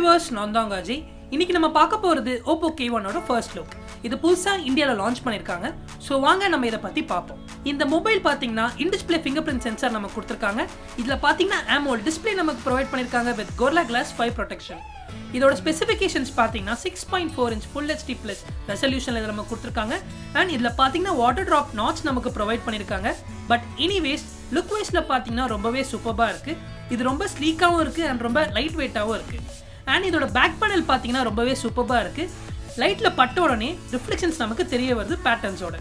Viewers, நான் தான் காஜி. இன்னைக்கு நம்ம பார்க்க போறது Oppo K1 ஓட ஃபர்ஸ்ட் லுக். இது புதுசா இந்தியால லான்ச் பண்ணிருக்காங்க. சோ வாங்க நம்ம இத பத்தி பாப்போம். இந்த மொபைல் பாத்தீங்கன்னா இன் டிஸ்ப்ளே fingerprint sensor நமக்கு கொடுத்திருக்காங்க. இதுல பாத்தீங்கன்னா AMOLED டிஸ்ப்ளே நமக்கு ப்ரொவைட் பண்ணிருக்காங்க with Gorilla Glass 5 protection. இதோட ஸ்பெசிஃபிகேஷன்ஸ் பாத்தீங்கன்னா 6.4 inch full HD plus ரெசல்யூஷன்ல இத நமக்கு கொடுத்திருக்காங்க. and இதுல பாத்தீங்கன்னா வாட்டர் டிராப் நாட்ச் நமக்கு ப்ரொவைட் பண்ணிருக்காங்க. பட் எனிவேஸ் லுக் வைஸ்ல பாத்தீங்கன்னா ரொம்பவே சூப்பரா இருக்கு. இது ரொம்ப ஸ்லீக்காவும் இருக்கு and ரொம்ப லைட் வெயிட்டாவும் இருக்கு. and இதோட பேக் பேனல் பாத்தீங்கன்னா ரொம்பவே சூப்பரா இருக்கு. லைட்ல பட்ட உடனே ரிஃப்ளெக்ஷன்ஸ் நமக்கு தெரிய வருது பேட்டர்ன்ஸோட.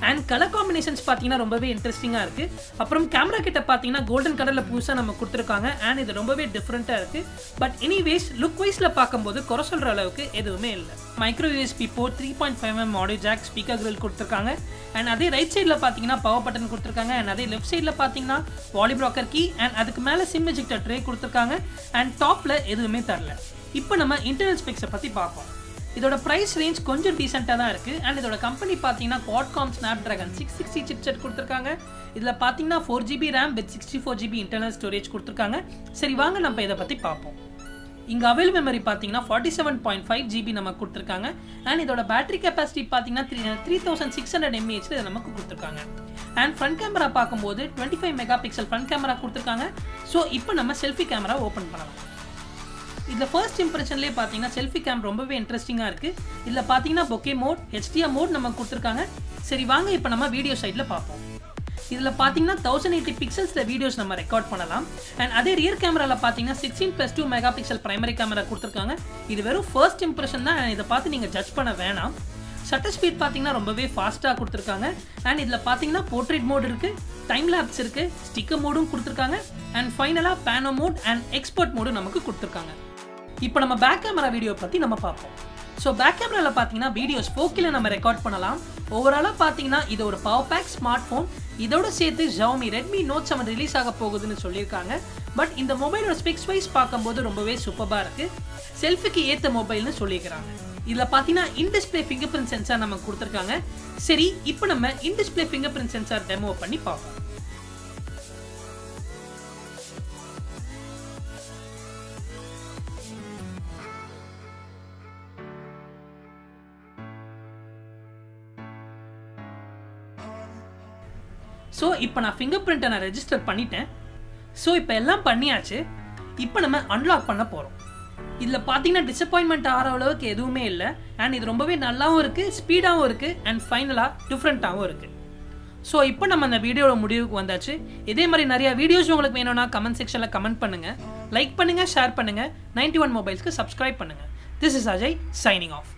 and கலர் காம்பினேஷன்ஸ் பாத்தீங்கன்னா ரொம்பவே இன்ட்ரெஸ்டிங்கா இருக்கு. அப்புறம் கேமரா கிட்ட பாத்தீங்கன்னா கோல்டன் கலர்ல புதுசா நம்ம கொடுத்திருக்காங்க. and இது ரொம்பவே டிஃபரண்டா இருக்கு. பட் எனிவேஸ் லுக் வைஸ்ல பாக்கும்போது குறை சொல்ற அளவுக்கு எதுவுமே இல்ல. Micro USB port 3.5mm audio jack speaker grill கொடுத்திருக்காங்க. and அதே ரைட் சைடுல பாத்தீங்கன்னா பவர் பட்டன் கொடுத்திருக்காங்க. and அதே லெஃப்ட் சைடுல பாத்தீங்கன்னா வால்யூம் ராக்கர் கீ and அதுக்கு மேல சிம் எஜெக்டர் ட்ரே கொடுத்திருக்காங்க. and டாப்ல எதுவுமே தரல. இப்போ நம்ம இன்டர்னல் ஸ்பெக்ஸை பத்தி பார்ப்போம். இதோட பிரைஸ் ரேஞ்ச் கொஞ்சம் டீசென்ட்டா தான் இருக்கு. and இதோட கம்பெனி பாத்தீங்கன்னா Qualcomm Snapdragon 660 chipset கொடுத்திருக்காங்க. இதுல பாத்தீங்கன்னா 4GB RAM with 64GB internal storage கொடுத்திருக்காங்க. சரி வாங்க நம்ம இத பத்தி பார்ப்போம். இங்க அவைலபிள் மெமரி பாத்தீங்கன்னா 47.5GB நமக்கு கொடுத்திருக்காங்க. and இதோட பேட்டரி கெபாசிட்டி பாத்தீங்கன்னா 3600 mAh இத நமக்கு கொடுத்திருக்காங்க. and ஃப்ரண்ட் கேமரா பாக்கும்போது 25 மெகாபிக்சல் ஃப்ரண்ட் கேமரா கொடுத்திருக்காங்க. சோ இப்போ நம்ம செல்ஃபி கேமரா ஓபன் பண்ணலாம். இதுல ஃபர்ஸ்ட் இம்ப்ரஷன்லயே பாத்தீங்கன்னா செல்ஃபி கேம் ரொம்பவே இன்ட்ரெஸ்டிங்கா இருக்கு. இதுல பாத்தீங்கன்னா bokeh மோட், HDR மோட் நமக்கு கொடுத்திருக்காங்க. சரி வாங்க இப்போ நம்ம வீடியோ சைடுல பார்ப்போம். இதுல பாத்தீங்கன்னா 1080 பிக்சல்ஸ்ல வீடியோஸ் நம்ம ரெக்கார்ட் பண்ணலாம். and அதே ரியர் கேமரால பாத்தீங்கன்னா 16+2 மெகாபிக்சல் பிரைமரி கேமரா கொடுத்திருக்காங்க. இது வெறும் ஃபர்ஸ்ட் இம்ப்ரஷன் தான். இத பார்த்து நீங்க ஜட்ஜ் பண்ண வேணாம். ஷட்டர் ஸ்பீட் பாத்தீங்கன்னா ரொம்பவே ஃபாஸ்டா கொடுத்திருக்காங்க. and இதுல பாத்தீங்கன்னா போர்ட்ரேட் மோட் இருக்கு, டைம் லாப்ஸ் இருக்கு, ஸ்டிக்கர் மோடும் கொடுத்திருக்காங்க. and ஃபைனலா பேனோ மோட் and எக்ஸ்போர்ட் மோடும் நமக்கு கொடுத்திருக்காங்க. இப்போ நம்ம பேக் கேமரா வீடியோ பத்தி நம்ம பார்ப்போம். சோ பேக் கேமரால பாத்தீங்கன்னா வீடியோஸ் 4Kல நம்ம ரெக்கார்ட் பண்ணலாம். ஓவராலா பாத்தீங்கன்னா இது ஒரு பவர் பேக் ஸ்மார்ட் போன். இதோட சேர்த்து Xiaomi Redmi Note 7 ரிலீஸ் ஆக போகுதுன்னு சொல்லியிருக்காங்க. பட் இந்த மொபைலோட ஸ்பெக்ஸ் வைஸ் பார்க்கும்போது ரொம்பவே சூப்பரா இருக்கு. செல்ஃபிக்கு ஏத்த மொபைல்னு சொல்லிக்கிறாங்க. இதுல பாத்தீங்கன்னா இன் டிஸ்ப்ளே fingerprint sensor நமக்கு கொடுத்திருக்காங்க. சரி இப்போ நம்ம இன் டிஸ்ப்ளே fingerprint sensor டெமோ பண்ணி பார்ப்போம். சோ இப்போ நான் fingerprint நான் ரெஜிஸ்டர் பண்ணிட்டேன். சோ இப்போ எல்லாம் பண்ணியாச்சு. இப்போ நம்ம அன்லாக் பண்ண போறோம். இதுல பாத்தீங்கன்னா டிசப்பாயின்ட்மென்ட் ஆற அளவுக்கு எதுவுமே இல்ல. and இது ரொம்பவே நல்லாவும் இருக்கு, ஸ்பீடாவும் இருக்கு, and ஃபைனலா டிஃபரண்டாவும் இருக்கு. சோ இப்போ நம்ம இந்த வீடியோட முடிவுக்கு வந்தாச்சு. இதே மாதிரி நிறைய வீடியோஸ் உங்களுக்கு வேணும்னா கமெண்ட் செக்ஷன்ல கமெண்ட் பண்ணுங்க, லைக் பண்ணுங்க, ஷேர் பண்ணுங்க, 91 மொபைல்ஸ்க்கு சப்ஸ்கிரைப் பண்ணுங்க. This is Ajay signing off.